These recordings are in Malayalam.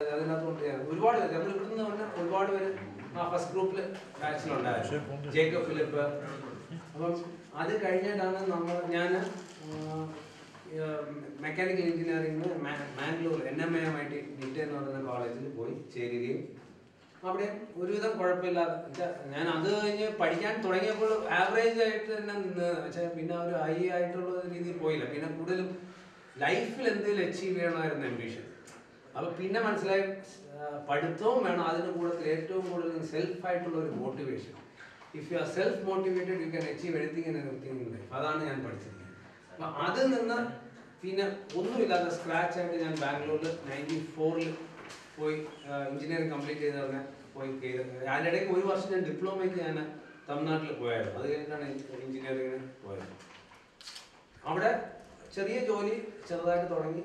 അതിനകത്തോട്ട് ഒരുപാട് പേര് നമ്മൾ ഇവിടുന്ന് പറഞ്ഞാൽ ഒരുപാട് പേര് ആ ഫസ്റ്റ് ഗ്രൂപ്പിൽ ബാച്ചിലുണ്ടായിരുന്നു. Jacob Philip. അപ്പം അത് കഴിഞ്ഞിട്ടാണ് ഞാൻ mechanical engineering Mangalore NMAMIT knit എന്ന് പറയുന്ന കോളേജിൽ പോയി ചേരുകയും അവിടെ ഒരുവിധം കുഴപ്പമില്ലാതെ ഞാൻ അത് കഴിഞ്ഞ് പഠിക്കാൻ തുടങ്ങിയപ്പോൾ ആവറേജ് ആയിട്ട് തന്നെ നിന്ന് വെച്ചാൽ പിന്നെ ഒരു ഹൈ ആയിട്ടുള്ള രീതിയിൽ പോയില്ല. പിന്നെ കൂടുതലും ലൈഫിൽ എന്തെങ്കിലും അച്ചീവ് ചെയ്യണമായിരുന്നു അംബിഷൻ. അപ്പോൾ പിന്നെ മനസ്സിലായി പഠിത്തവും വേണം, അതിന് കൂടുതൽ ഏറ്റവും കൂടുതൽ സെൽഫായിട്ടുള്ള ഒരു motivation. If you are self motivated you can achieve anything in everything in life. അതാണ് ഞാൻ പഠിച്ചിരിക്കുന്നത്. അപ്പം അതിൽ നിന്ന് പിന്നെ ഒന്നുമില്ലാതെ സ്ക്രാച്ച് ആയിട്ട് ഞാൻ ബാംഗ്ലൂരിൽ 94 പോയി എഞ്ചിനീയറിംഗ് കംപ്ലീറ്റ് ചെയ്ത് പോയി കയറി. അതിനിടയ്ക്ക് ഒരു വർഷം ഞാൻ ഡിപ്ലോമയ്ക്ക് ഞാൻ തമിഴ്നാട്ടിൽ പോയായിരുന്നു. അത് കഴിഞ്ഞിട്ടാണ് എഞ്ചിനീയറിങ്ങിന് പോയത്. അവിടെ ചെറിയ ജോലി ചെറുതായിട്ട് തുടങ്ങി.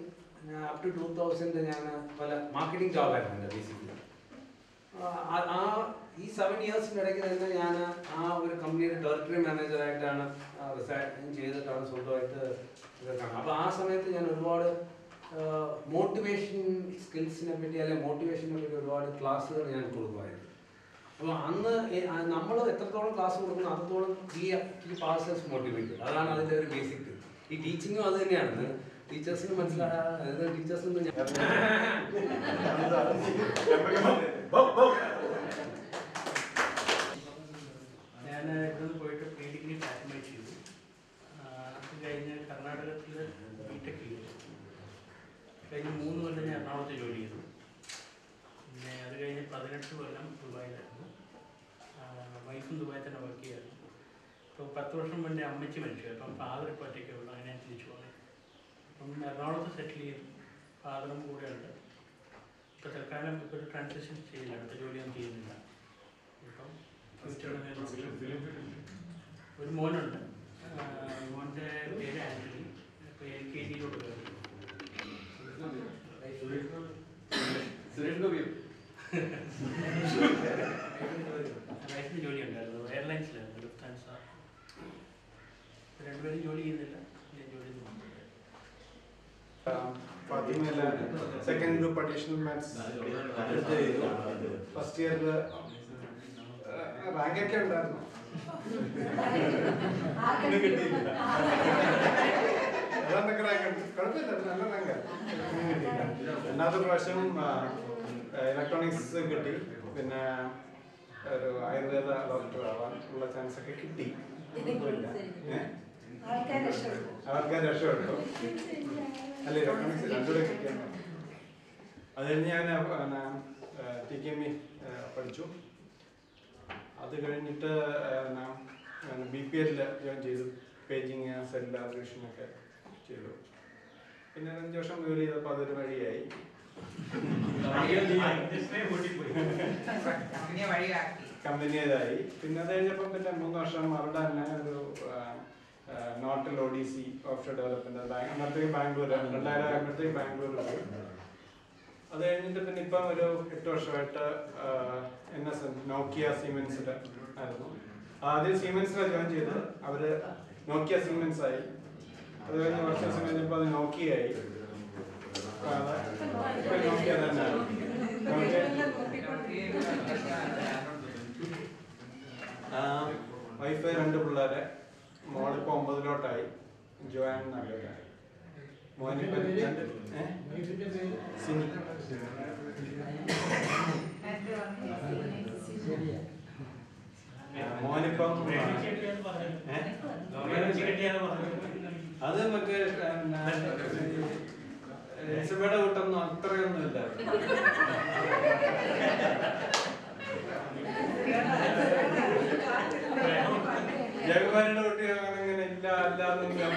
അപ് ടു 2000 ഞാൻ പല മാർക്കറ്റിംഗ് ജോബായിരുന്നു എൻ്റെ ബേസിക്കലി. ഈ 7 ഇയേഴ്സിൻ്റെ ഇടയ്ക്ക് തന്നെ ഞാൻ ആ ഒരു കമ്പനിയുടെ ടെറിട്ടറി മാനേജറായിട്ടാണ് റിസൈൻ ചെയ്തിട്ടാണ് സ്വന്തമായിട്ട് ഇതൊക്കെ. അപ്പോൾ ആ സമയത്ത് ഞാൻ ഒരുപാട് മോട്ടിവേഷൻ സ്കിൽസിനെ പറ്റി അല്ലെങ്കിൽ മോട്ടിവേഷനെ പറ്റി ഒരുപാട് ക്ലാസ്സുകൾ ഞാൻ കൊടുക്കുമായിരുന്നു. അപ്പോൾ അന്ന് നമ്മൾ എത്രത്തോളം ക്ലാസ് കൊടുക്കുന്നു അത്രത്തോളം ഈ പാസേഴ്സ് മോട്ടിവേറ്റഡ്. അതാണ് അതിൻ്റെ ഒരു ബേസിക്. ഈ ടീച്ചിങ്ങും അത് തന്നെയാണ്. ടീച്ചേഴ്സിന് മനസ്സിലായത് ടീച്ചേഴ്സിന് ഞാൻ ഇവിടുന്ന് പോയിട്ട് പ്രീ ഡിഗ്രി ഫാറ്റിമൈറ്റ് ചെയ്തു. അത് കഴിഞ്ഞ് കർണാടകത്തിൽ ബിടെക് ചെയ്തു. കഴിഞ്ഞ് 3 കൊല്ലം ഞാൻ എറണാകുളത്ത് ജോലി ചെയ്തു. പിന്നെ അത് കഴിഞ്ഞ് 18 കൊല്ലം ദുബായിലായിരുന്നു. വൈഫും ദുബായിൽ തന്നെ വർക്ക് ചെയ്യായിരുന്നു. ഇപ്പോൾ 10 വർഷം മുന്നേ അമ്മച്ചി മരിച്ചു. അപ്പം ഫാദർ ഇപ്പോൾ ഒറ്റയ്ക്കേ ഉള്ളൂ. അങ്ങനെ തിരിച്ചു പോകുന്നത്. അപ്പം എറണാകുളത്ത് സെറ്റിൽ ചെയ്തു. ഫാദറും കൂടെ ഉണ്ട്. ഇപ്പോൾ തൽക്കാലം ഇപ്പോൾ ഒരു ട്രാൻസാക്ഷൻ ചെയ്യില്ല. അടുത്ത ജോലിയൊന്നും ചെയ്യുന്നില്ല. ഇപ്പം ഫ്യൂച്ചറിൽ ഒരു മോനുണ്ട്. മോൻ്റെ പേര് ആൻ്റണി. ഇപ്പോൾ LKG-യിലോട്ട് കയറി. വൈഫിന് ജോലി ഉണ്ടായിരുന്നു. എയർലൈൻസിലായിരുന്നു. ലുഫ്താൻസ. രണ്ടുപേരും ജോലി ചെയ്യുന്നില്ല. ഞാൻ ജോലി ഫാത്തിമയിലെ second group additional maths first ഇയറിൽ റാങ്കൊക്കെ ഉണ്ടായിരുന്നു. കിട്ടിയില്ല. അതൊക്കെ റാങ്ക് കുഴപ്പമില്ല, നല്ല റാങ്ക്. രണ്ടാമത്തെ പ്രാവശ്യം ഇലക്ട്രോണിക്സ് കിട്ടി. പിന്നെ ഒരു ആയുർവേദ ഡോക്ടർ ആവാൻ ഉള്ള ചാൻസ് ഒക്കെ കിട്ടി. ആൾക്കാർ രക്ഷപ്പെട്ടു. അല്ല, ഇലക്ട്രോണിക്സ് രണ്ടുകൂടെ കിട്ടിയാണ്. അത് കഴിഞ്ഞ് ഞാൻ TKME പഠിച്ചു. അത് കഴിഞ്ഞിട്ട് BPL ജോയിൻ ചെയ്തു. പേജിങ്, സെൽ ആപ്ലിക്കേഷനൊക്കെ ചെയ്തു. പിന്നെ 5 വർഷം ജോലി ചെയ്തപ്പോൾ അതൊരു വഴിയായി. കമ്പനിയതായി. പിന്നെ അത് കഴിഞ്ഞപ്പോൾ പിന്നെ 3 വർഷം അവിടെ തന്നെ ഒരു നോട്ടിൽ ODC ഓഫ്ഷോർ ഡെവലപ്മെന്റ് അന്നത്തേക്ക് ബാംഗ്ലൂർ 2000 ആകുമ്പോഴത്തേക്ക് ബാംഗ്ലൂർ പോയി. അത് കഴിഞ്ഞിട്ട് പിന്നെ ഇപ്പം ഒരു 8 വർഷമായിട്ട് നോക്കിയ സീമെൻസിൽ ആയിരുന്നു. ആദ്യം സീമെൻസിലാണ് ജോയിൻ ചെയ്ത്. അവർ നോക്കിയ സീമെൻസ് ആയി. അത് കഴിഞ്ഞ് കുറച്ച് ദിവസം കഴിഞ്ഞപ്പോൾ അത് നോക്കിയായി. നോക്കിയ തന്നെ വൈഫ് 2 പിള്ളേരെ. മോളിപ്പോൾ 9ലോട്ടായി. ജോയിൻ നല്ലതായി. മോനിപ്പം സിനി. മോനിപ്പം അത് മറ്റേ രസപേട കൂട്ടൊന്നും അത്രയൊന്നും ഇല്ല. ജഗമാരുടെ കുട്ടി അങ്ങനെ ഇല്ല അല്ലാന്നും ഞാൻ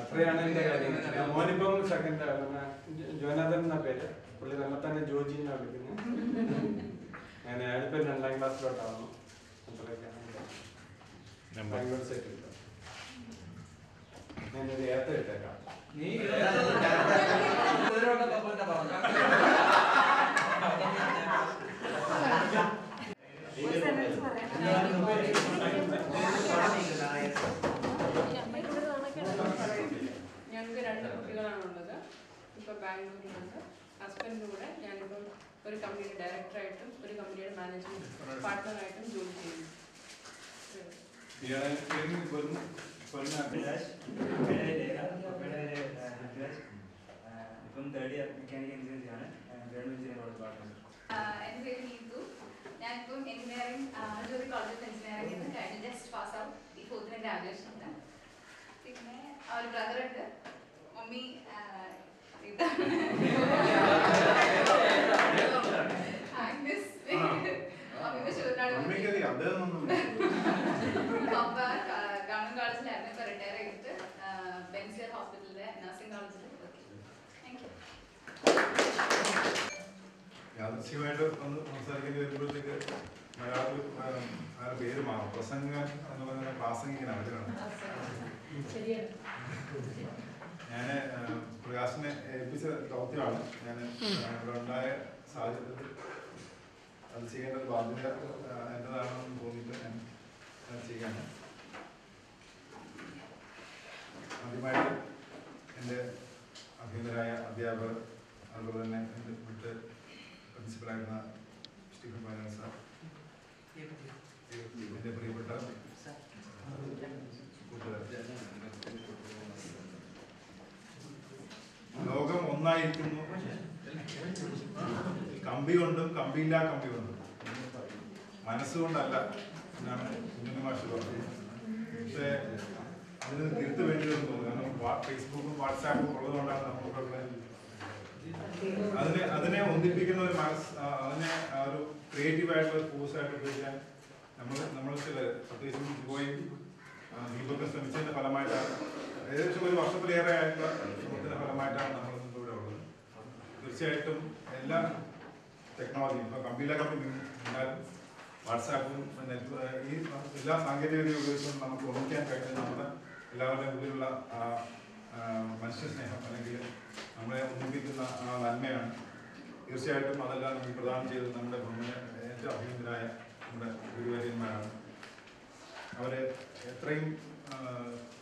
അത്രയാണ് എന്റെ കാര്യം. മോനിപ്പം സെക്കൻഡ് ജോനാഥൻ എന്ന പേര്. പുള്ളി തന്നെ തന്നെ ജോജി എന്നാണ് വിളിക്കുന്നത്. ഞാൻ അയാളിപ്പം 2ാം ക്ലാസ്സിലോട്ടാവുന്നു. ബാംഗ്ലൂർ സെറ്റ് കിട്ടും. ഞാനൊരു ഏത്ത ഇട്ടേക്കാം. ഞങ്ങൾക്ക് 2 കുട്ടികളാണുള്ളത്. ഇപ്പോൾ ബാംഗ്ലൂരിലുണ്ട്. ഹസ്ബൻഡിൻ്റെ കൂടെ ഞാനിപ്പോൾ ഒരു കമ്പനിയുടെ ഡയറക്ടറായിട്ടും ഒരു കമ്പനിയുടെ മാനേജ്മെൻറ്റ് പാർട്ട്ണറായിട്ടും ജോലി ചെയ്യുന്നു. ഇപ്പം 3rd ഇയർ മെക്കാനിക്കൽ എഞ്ചിനീയറിംഗ് ആണ്. Government engineering department. എൻ്റെ പേര് നീതു. ഞാനിപ്പം എഞ്ചിനീയറിംഗ് ജോലി കോളേജ് ഓഫ് എഞ്ചിനീയറിംഗ് കഴിഞ്ഞ് ജസ്റ്റ് പാസ് ഔട്ട്. ഈ 4th ഗ്രാജുവേഷൻ ഉണ്ട്. പിന്നെ ഒരു ബ്രദറുണ്ട്. മമ്മി ആഗ്നസ് മമ്മിയുടെ ഷൂറിനാണ്. പപ്പ ഗവൺമെന്റ് കോളേജിലായിരുന്നു. ഇപ്പോൾ റിട്ടയർ ചെയ്തിട്ട് ബെൻസിയർ ഹോസ്പിറ്റലിലെ നഴ്സിംഗ് കോളേജിൽ വർക്ക് ചെയ്തു. Thank you. യാദൃശ്യമായിട്ട് ഒന്ന് സംസാരിക്കേണ്ടി വരുമ്പോഴത്തേക്ക് മലയാളത്തിൽ ആ പേര് മാറും. പ്രസംഗൻ എന്ന് പറയുന്ന പ്രാസംഗികനാണ്. ഞാൻ പ്രകാശിനെ ഏൽപ്പിച്ച ദൗത്യമാണ്. ഞാൻ ഇവിടെ ഉണ്ടായ സാഹചര്യത്തിൽ അത് ചെയ്യേണ്ട ഒരു ബാധ്യത എൻ്റെതാണെന്ന് തോന്നിയിട്ട് ഞാൻ ചെയ്യാണ്. ആദ്യമായിട്ട് എൻ്റെ അഭിനന്ദരായ അധ്യാപകർ, അതുപോലെ തന്നെ എൻ്റെ വിട്ട് പ്രിൻസിപ്പലായിരുന്ന സ്റ്റീഫൻ പൈനൽ സാർ, എൻ്റെ പ്രിയപ്പെട്ട കൂട്ടുകാർ, ലോകം ഒന്നായിരിക്കുന്നു, കമ്പി കൊണ്ടും കമ്പിയില്ലാ കമ്പി കൊണ്ടും, മനസ്സുകൊണ്ടല്ല എന്നാണ് കുഞ്ഞുണ്ണി മാഷ് പറഞ്ഞത്. പക്ഷേ അതിന് തിരുത്ത് വേണ്ടി വന്നു തോന്നുന്നു. കാരണം ഫേസ്ബുക്കും വാട്സാപ്പും ഉള്ളതുകൊണ്ടാണ് നമുക്കൊക്കെ അതിനെ ഒന്നിപ്പിക്കുന്ന ഒരു മനസ്സ്, അതിനെ ഒരു ക്രിയേറ്റീവായിട്ടുള്ള ഫോഴ്സായിട്ട് ഉപയോഗിക്കാൻ നമ്മൾ ചില പ്രത്യേകിച്ചും പോയി ദീപൊക്കെ ശ്രമിച്ചതിൻ്റെ ഫലമായിട്ടാണ്, ഏകദേശം ഒരു വർഷത്തിലേറെ ആയിട്ടുള്ള ശ്രമത്തിൻ്റെ ഫലമായിട്ടാണ് നമ്മൾ ഇവിടെ ഉള്ളത്. തീർച്ചയായിട്ടും എല്ലാ ടെക്നോളജിയും ഇപ്പോൾ കമ്പിയിലെ കമ്പി ഉണ്ടായാലും വാട്സാപ്പും ഈ എല്ലാ സാങ്കേതികവിദ്യ ഉപയോഗിച്ചുകൊണ്ട് നമുക്ക് ഒന്നിക്കാൻ കഴിയുന്നത് നമ്മുടെ എല്ലാവരുടെയും ഉള്ളിലുള്ള മനുഷ്യ സ്നേഹം അല്ലെങ്കിൽ നമ്മളെ ഒന്നിപ്പിക്കുന്ന ആ നന്മയാണ്. തീർച്ചയായിട്ടും അതെല്ലാം നമുക്ക് പ്രദാനം ചെയ്തത് നമ്മുടെ ഏറ്റവും അഭിനന്ദനായ നമ്മുടെ ഗുരുവര്യന്മാരാണ്. അവരെ എത്രയും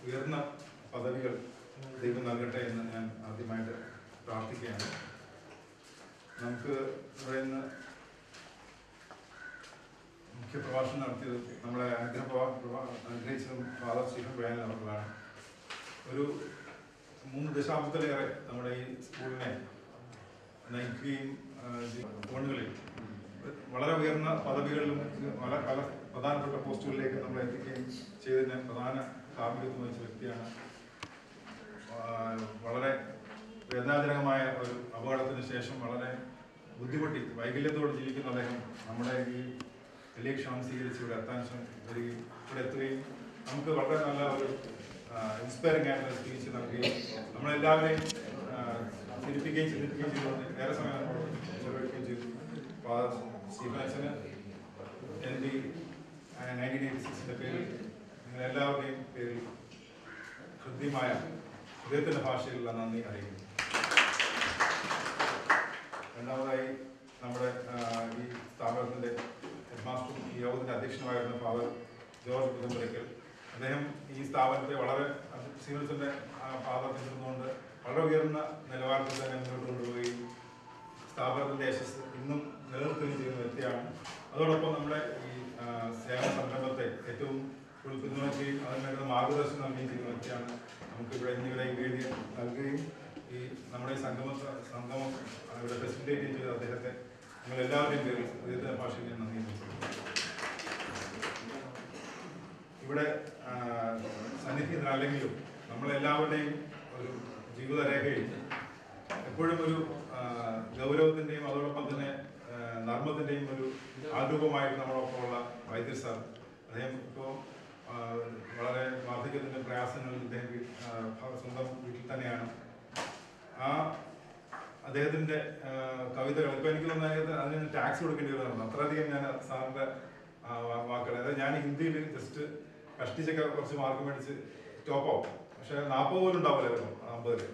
ഉയർന്ന പദവികൾ ദൈവം നൽകട്ടെ എന്ന് ഞാൻ ആദ്യമായിട്ട് പ്രാർത്ഥിക്കുകയാണ്. നമുക്ക് ഇവിടെ നിന്ന് മുഖ്യ പ്രഭാഷണം നടത്തിയത് നമ്മളെ അനുഗ്രഹിച്ചതും ഫാദർ സ്റ്റീഫൻ പൈനൽ അവർക്കാണ്. ഒരു 3 ദശാബ്ദത്തിലേറെ നമ്മുടെ ഈ സ്കൂളിനെ നയിക്കുകയും ഫോണുകളിൽ വളരെ ഉയർന്ന പദവികളിലും പല പ്രധാനപ്പെട്ട പോസ്റ്റുകളിലേക്ക് നമ്മളെ എത്തിക്കുകയും ചെയ്തതിന് പ്രധാന കാർമ്മികത്വം വഹിച്ച വ്യക്തിയാണ്. വളരെ വേദനാജനകമായ ഒരു അപകടത്തിന് ശേഷം വളരെ ബുദ്ധിമുട്ടി വൈകല്യത്തോടെ ജീവിക്കുന്ന അദ്ദേഹം നമ്മുടെ ഈ വലിയ ക്ഷണം സ്വീകരിച്ച് ഇവിടെ എത്താൻ വരികയും ഇവിടെ എത്തുകയും നമുക്ക് വളരെ നല്ല ഒരു ഇൻസ്പയറിംഗ് ആയിട്ടുള്ള സ്പീച്ച് നൽകുകയും നമ്മളെല്ലാവരെയും ചിരിപ്പിക്കുകയും ചെയ്തുകൊണ്ട് ഏറെ സമയം നമ്മൾ ചെലവഴിക്കുകയും ചെയ്തു. ഫാദർ സ്റ്റീഫൻ അച്ഛന് എൻ്റെ 1986 പേരിൽ നിങ്ങളെല്ലാവരുടെയും പേരിൽ ഹൃദ്യമായ ഹൃദയത്തിൻ്റെ ഭാഷയിലുള്ള നന്ദി അറിയിക്കുന്നു. രണ്ടാമതായി നമ്മുടെ ഈ സ്ഥാപനത്തിൻ്റെ ഹെഡ്മാസ്റ്ററും ഈ യോഗത്തിൻ്റെ അധ്യക്ഷനുമായിരുന്ന ഫാദർ ജോർജ് പുതുമ്പരക്കൽ. അദ്ദേഹം ഈ സ്ഥാപനത്തെ വളരെ സീനിയർസിൻ്റെ ഫാദർ പിന്തുണന്നുകൊണ്ട് വളരെ ഉയർന്ന നിലവാരത്തിൽ തന്നെ മുന്നോട്ട് കൊണ്ടുപോവുകയും സ്ഥാപനത്തിൻ്റെ യശസ് ഇന്നും നിലനിർത്തുകയും ചെയ്യുന്ന വ്യക്തിയാണ്. അതോടൊപ്പം നമ്മുടെ ഈ സേവന സംരംഭത്തെ ഏറ്റവും പിന്തുണയ്ക്കുകയും അതിന് മാർഗദർശനം നൽകുകയും ചെയ്യുന്ന വ്യക്തിയാണ്. നമുക്കിവിടെ ഇന്നിവിടെ ഈ വേദി നൽകുകയും ഈ നമ്മുടെ ഈ സംഗമം ഇവിടെ ഫെസിലിറ്റേറ്റ് ചെയ്ത അദ്ദേഹത്തെ നിങ്ങളെല്ലാവരുടെയും പേരിൽ അദ്ദേഹത്തിൻ്റെ ഭാഷയിൽ ഞാൻ നന്ദി അറിയിക്കുന്നു. ഇവിടെ സന്നിഹിതരല്ലെങ്കിലും നമ്മളെല്ലാവരുടെയും ഒരു ജീവിതരേഖയിൽ എപ്പോഴും ഒരു ഗൗരവത്തിൻ്റെയും അതോടൊപ്പം തന്നെ നർമ്മത്തിൻ്റെയും ഒരു ആരൂപമായിട്ട് നമ്മളൊപ്പമുള്ള വൈദ്യർ സാർ. അദ്ദേഹം ഇപ്പോൾ വളരെ വാർദ്ധക്യത്തിൻ്റെ പ്രയാസങ്ങളിൽ അദ്ദേഹം സ്വന്തം വീട്ടിൽ തന്നെയാണ്. ആ അദ്ദേഹത്തിൻ്റെ കവിതകൾ ഇപ്പോൾ എനിക്ക് തോന്നുന്നത് അതിന് ടാക്സ് കൊടുക്കേണ്ടി വരുന്നതാണ്. അത്രയധികം ഞാൻ സാറിൻ്റെ വാക്കുകൾ, അതായത് ഞാൻ ഹിന്ദിയിൽ ജസ്റ്റ് കഷ്ടിച്ചൊക്കെ കുറച്ച് മാർക്ക് മേടിച്ച് ടോപ്പ് ആവും. പക്ഷേ 40 പോലും ഉണ്ടാവില്ലായിരുന്നു 50.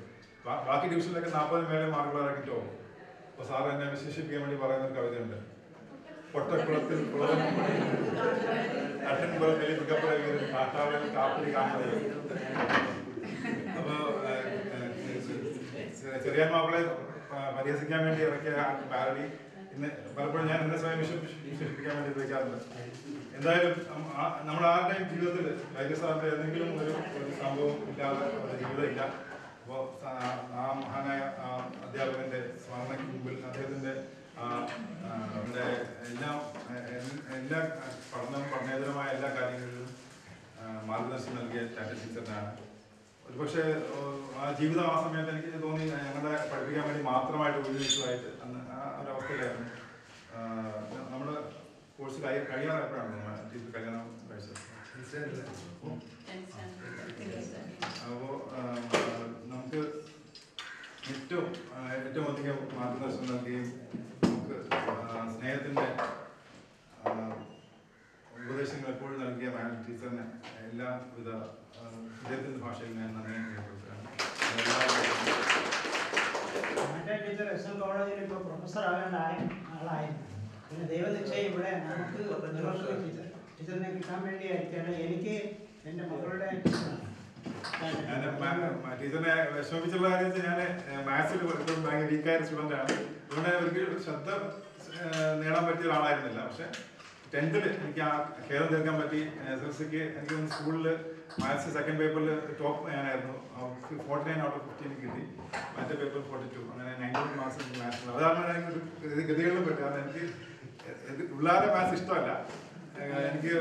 ബാക്കി ഡിവിഷനിലൊക്കെ 40 മേലെ മാർക്കുകളൊക്കെ ടോപ്പ്. അപ്പോൾ സാർ എന്നെ വിശേഷിപ്പിക്കാൻ വേണ്ടി പറയുന്നൊരു കവിതയുണ്ട്. പൊട്ടക്കുളത്തിൽ അട്ടൻപുറത്തിൽ കാട്ടാവൽ കാപ്പിൽ കാണുന്നത്. അപ്പോൾ ചെറിയ മാപ്പിളെ പരിഹസിക്കാൻ വേണ്ടി ഇറക്കിയ പാരഡി ഇന്ന് പലപ്പോഴും ഞാൻ എന്നെ സ്വയം വിശേഷിപ്പിക്കാൻ വേണ്ടി ഉപയോഗിക്കാറുണ്ട്. എന്തായാലും നമ്മൾ ആരുടെയും ജീവിതത്തിൽ വൈദ്യസാറിന്റെ എന്തെങ്കിലും ഒരു സംഭവം ഇല്ലാതെ ജീവിതം ഇല്ല. അപ്പോൾ ആ മഹാനായ അധ്യാപകന്റെ സ്മരണയ്ക്ക് മുമ്പിൽ അദ്ദേഹത്തിന്റെ എല്ലാ പഠനേതരമായ എല്ലാ കാര്യങ്ങളിലും മാർഗദർശനം നൽകിയ ചാറ്റ ടീച്ചറിനാണ്. ഒരുപക്ഷെ ആ ജീവിതം ആ സമയത്ത് എനിക്ക് തോന്നി ഞങ്ങളുടെ പഠിപ്പിക്കാൻ വേണ്ടി മാത്രമായിട്ട് ഉപയോഗിച്ചതായിട്ട് അന്ന് ആ ഒരവസ്ഥയിലായിരുന്നു. നമ്മുടെ കോഴ്സ് കഴിയാറായപ്പോഴാണ് ടീച്ചർ കല്യാണം കഴിച്ചത്. അപ്പോൾ നമുക്ക് ഏറ്റവും അധികം മാർഗദർശനം നൽകുകയും നമുക്ക് സ്നേഹത്തിൻ്റെ ഉപദേശങ്ങൾ എപ്പോഴും നൽകിയ മാഡം ടീച്ചറിന് എല്ലാവിധ ഹൃദയത്തിൻ്റെ ഭാഷയിൽ ഞാൻ നന്ദി രേഖപ്പെടുത്തുകയാണ്. ടീച്ചർ SM കോളേജിൽ ഇപ്പോൾ പ്രൊഫസർ ആവേണ്ട ആളായിരുന്നു. പിന്നെ ദൈവനിശ്ചയം ഇവിടെ നമുക്ക് ടീച്ചറിനെ കിട്ടാൻ വേണ്ടിയായിരിക്കാണ്. എനിക്ക് എൻ്റെ മക്കളുടെ ഞാൻ ടീച്ചറിനെ വിഷമിപ്പിച്ചുള്ള കാര്യം വെച്ചാൽ ഞാൻ മാത്സിൽ ഭയങ്കര വീക്കായ സ്റ്റുഡൻ്റ് ആണ്. അതുകൊണ്ട് ഒരിക്കലും ശ്രദ്ധ നേടാൻ പറ്റിയ ഒരാളായിരുന്നില്ല. പക്ഷെ 10th എനിക്ക് ആ ഖേദം തീർക്കാൻ പറ്റി. SSLCക്ക് എനിക്ക് സ്കൂളിൽ മാത്സ് സെക്കൻഡ് പേപ്പറിൽ ടോപ്പ് ഞാനായിരുന്നു. 49 out of 15 കിട്ടി. മറ്റേ പേപ്പർ 42. അങ്ങനെ 90 മാർക്സ് എനിക്ക് മാത്സ്. അതാണ് എനിക്കൊരു ഗതികളിലും പറ്റും. കാരണം എനിക്ക് പിള്ളേരെ മാത്സ് ഇഷ്ടമല്ല. എനിക്ക്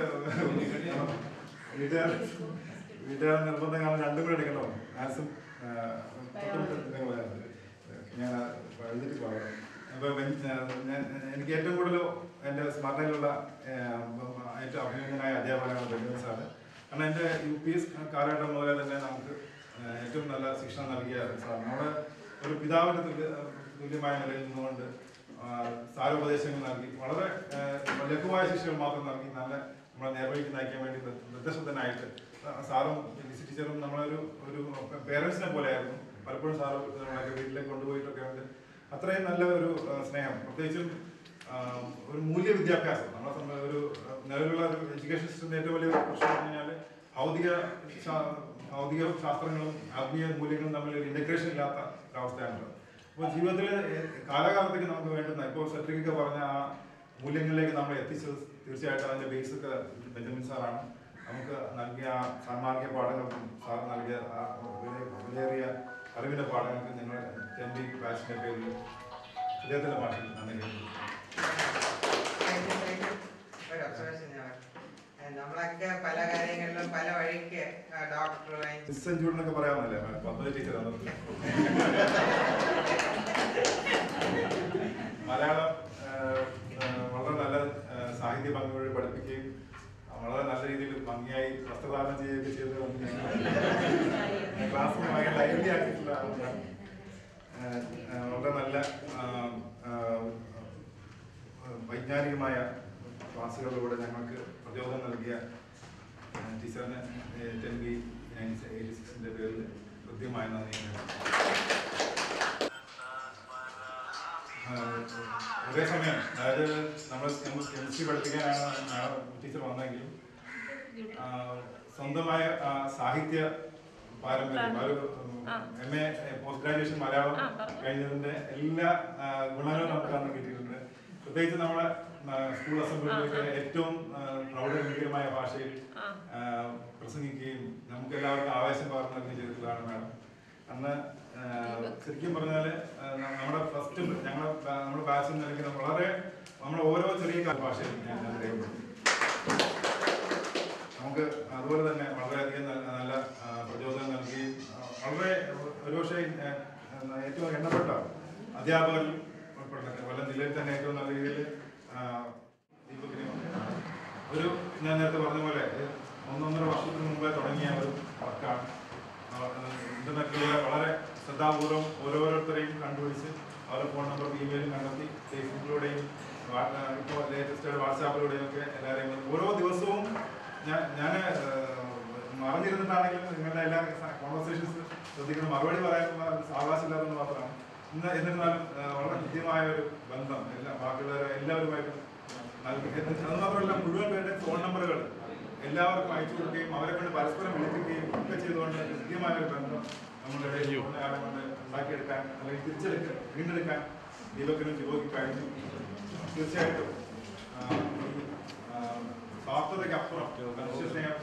വീട്ടുകാർ നിർബന്ധം കാരണം രണ്ടും കൂടെ എടുക്കണോ മാത്സും ഞാൻ എഴുതിട്ട് പറയാം. അപ്പോൾ എനിക്ക് ഏറ്റവും കൂടുതൽ എൻ്റെ സ്മരണയിലുള്ള ഏറ്റവും അഭിനന്ദനായ അധ്യാപകനാണ് ബെഞ്ചമിൻ സാറ്. കാരണം എൻ്റെ UPS കാലഘട്ടം മുതലേ തന്നെ നമുക്ക് ഏറ്റവും നല്ല ശിക്ഷണം നൽകിയ സാർ. നമ്മുടെ ഒരു പിതാവിൻ്റെ തുല്യമായ നിലയിൽ നിന്നുകൊണ്ട് സാരോപദേശങ്ങൾ നൽകി വളരെ ലഘുവായ ശിക്ഷകൾ മാത്രം നൽകി നല്ല നമ്മളെ നേർവഴിക്ക് നയിക്കാൻ വേണ്ടി നിർദ്ദേശത്തിനായിട്ട് സാറും ലിസി ടീച്ചറും നമ്മളൊരു പേരൻസിനെ പോലെയായിരുന്നു. പലപ്പോഴും സാറ് നമ്മളൊക്കെ വീട്ടിലേക്ക് കൊണ്ടുപോയിട്ടൊക്കെ ഉണ്ട്. അത്രയും നല്ല ഒരു സ്നേഹം. പ്രത്യേകിച്ചും ഒരു മൂല്യ വിദ്യാഭ്യാസം നമ്മളെ ഒരു നിലവിലുള്ള ഒരു എഡ്യൂക്കേഷൻ സിസ്റ്റത്തിൻ്റെ ഏറ്റവും വലിയ പ്രശ്നം എന്ന് പറഞ്ഞാൽ ഭൗതിക ശാസ്ത്രങ്ങളും ആത്മീയ മൂല്യങ്ങളും തമ്മിൽ ഒരു ഇൻ്റഗ്രേഷൻ ഇല്ലാത്ത ഒരവസ്ഥയാണല്ലോ. അപ്പോൾ ജീവിതത്തിൽ കാലകാലത്തേക്ക് നമുക്ക് വേണ്ടുന്ന ഇപ്പോൾ സെട്രിക്കൊക്കെ പറഞ്ഞ ആ മൂല്യങ്ങളിലേക്ക് നമ്മൾ എത്തിച്ചത് തീർച്ചയായിട്ടും അതിൻ്റെ ബേസൊക്കെ ബെഞ്ചമിൻ സാറാണ്. നമുക്ക് നൽകിയ ആ സാന്മാർഗിക പാഠങ്ങൾക്കും സാർ നൽകിയ ആ വിലയേറിയ അറിവിൻ്റെ പാഠങ്ങൾക്കും ഞങ്ങൾ TNB ബാച്ചിൻ്റെ പേരിൽ ഹൃദയത്തിൻ്റെ ഭാഷയിൽ നന്ദി രേഖപ്പെടുത്തുന്നു. നമ്മളൊക്കെ പല കാര്യങ്ങളിലും പല വഴിക്ക് ഡോക്ടർ എന്നൊക്കെ പറയാമെന്നല്ലേ പദ്ധതി ടീച്ചർ മലയാളം വളരെ നല്ല സാഹിത്യ ഭംഗി വഴി പഠിപ്പിക്കുകയും വളരെ നല്ല രീതിയിൽ ഭംഗിയായി വസ്ത്രധാരണം ചെയ്യുകയൊക്കെ ചെയ്ത് ക്ലാസ്സിന് ഭയങ്കര ലൈവ്ലി ആക്കിയിട്ടുള്ള ആളുകളാണ്. വളരെ നല്ല വൈജ്ഞാനികമായ ക്ലാസ്സുകളിലൂടെ ഞങ്ങൾക്ക് പ്രചോദനം നൽകിയ ടീച്ചറിന് TNB 86ന്റെ പേരിൽ കൃത്യമായ നന്ദി. ഒരേ സമയം അതായത് നമ്മൾ കെമിസ്ട്രി പഠിപ്പിക്കാനാണ് ടീച്ചർ വന്നെങ്കിലും സ്വന്തമായ സാഹിത്യ പാരമ്പര്യം ഒരു MA പോസ്റ്റ് ഗ്രാജുവേഷൻ മലയാളം കഴിഞ്ഞതിന്റെ എല്ലാ ഗുണങ്ങളും നമുക്ക് അന്ന് കിട്ടിയിട്ടുണ്ട്. പ്രത്യേകിച്ച് നമ്മളെ സ്കൂൾ അസംബ്ലിയിലൊക്കെ ഏറ്റവും പ്രൗഢഗംഭീരമായ ഭാഷയിൽ പ്രസംഗിക്കുകയും നമുക്ക് എല്ലാവർക്കും ആവേശം പകർന്നു നൽകുകയും ചെയ്തിട്ടുള്ളതാണ് മാഡം. അന്ന് ശരിക്കും പറഞ്ഞാൽ നമ്മുടെ ഫസ്റ്റ് നമ്മുടെ ബാച്ചിൽ നൽകുന്ന വളരെ നമ്മുടെ ഓരോ ചെറിയ ഭാഷയിൽ ഞാൻ രേഖപ്പെടുത്തി. നമുക്ക് അതുപോലെ തന്നെ വളരെയധികം നല്ല പ്രചോദനം നൽകുകയും വളരെ ഒരുപക്ഷെ ഏറ്റവും എണ്ണപ്പെട്ട അധ്യാപകർ ഉൾപ്പെടുന്ന കൊല്ലം ജില്ലയിൽ തന്നെ ഏറ്റവും നല്ല രീതിയിൽ ഒരു ഞാൻ നേരത്തെ പറഞ്ഞ പോലെ 1.5 വർഷത്തിന് മുമ്പേ തുടങ്ങിയ ഒരു വർക്കാണ്. ഇന്റർനെറ്റിലൂടെ വളരെ ശ്രദ്ധാപൂർവ്വം ഓരോരുത്തരെയും കണ്ടുപിടിച്ച് അവരുടെ ഫോൺ നമ്പറും ഇമെയിലും കണ്ടെത്തി ഫേസ്ബുക്കിലൂടെയും ഇപ്പോൾ ലേറ്റസ്റ്റ് വാട്സാപ്പിലൂടെയും ഒക്കെ എല്ലാവരെയും ഓരോ ദിവസവും ഞാൻ മറിഞ്ഞിരുന്നിട്ടാണെങ്കിലും നിങ്ങളുടെ എല്ലാ കോൺവെർസേഷൻസ് ശ്രദ്ധിക്കണം. മറുപടി പറയാനുള്ള അവകാശമില്ലാതെന്ന് മാത്രമാണ്. എന്നിരുന്നാലും വളരെ കൃത്യമായ ഒരു ബന്ധം ബാക്കിയുള്ളവരെ എല്ലാവരുമായിട്ടും നൽകി. അത് മാത്രമല്ല മുഴുവൻ പേരുടെ ഫോൺ നമ്പറുകൾ എല്ലാവർക്കും അയച്ചു കൊടുക്കുകയും അവരെ കൊണ്ട് പരസ്പരം വിളിപ്പിക്കുകയും ഒക്കെ ചെയ്തുകൊണ്ട് കൃത്യമായ ഒരു ബന്ധം നമ്മുടെ ഇടയിൽ കൊണ്ട് ഉണ്ടാക്കിയെടുക്കാൻ അല്ലെങ്കിൽ വീണ്ടെടുക്കാൻ ദീപക്കിനും ജിബോയ്ക്കും കഴിഞ്ഞു. തീർച്ചയായിട്ടും സ്വാർത്ഥതയ്ക്കപ്പുറം മനുഷ്യസ്നേഹം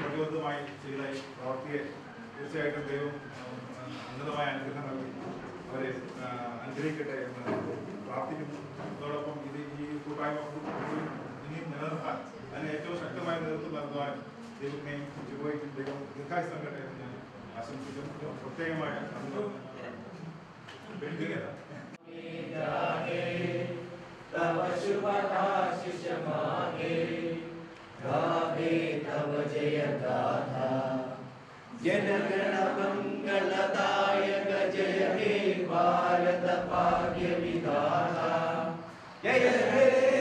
പ്രതിബദ്ധമായി ചെയ്ത ഈ പ്രവൃത്തിയെ തീർച്ചയായിട്ടും ദൈവം ഉന്നതമായ അനുഗ്രഹം നൽകി അവരെ അനുഗ്രഹിക്കട്ടെ എന്ന് പ്രാർത്ഥിക്കുന്നു. അതോടൊപ്പം ഈ കൂട്ടായ്മ ഇനിയും നിലനിർത്താൻ അതിന് ഏറ്റവും ശക്തമായ നേതൃത്വം നൽകുവാൻ ദൈവത്തിനെയും ജിബോയ്ക്കും ദൈവം ദീർഘായുസ് നൽകട്ടെ എന്ന് ഞാൻ ആശംസിക്കുന്നു. പ്രത്യേകമായ तव शुभाशिष मागे गावे तव जय गाथा जनगण मंगलदायक जय हे भारत भाग्य विधाता जय हे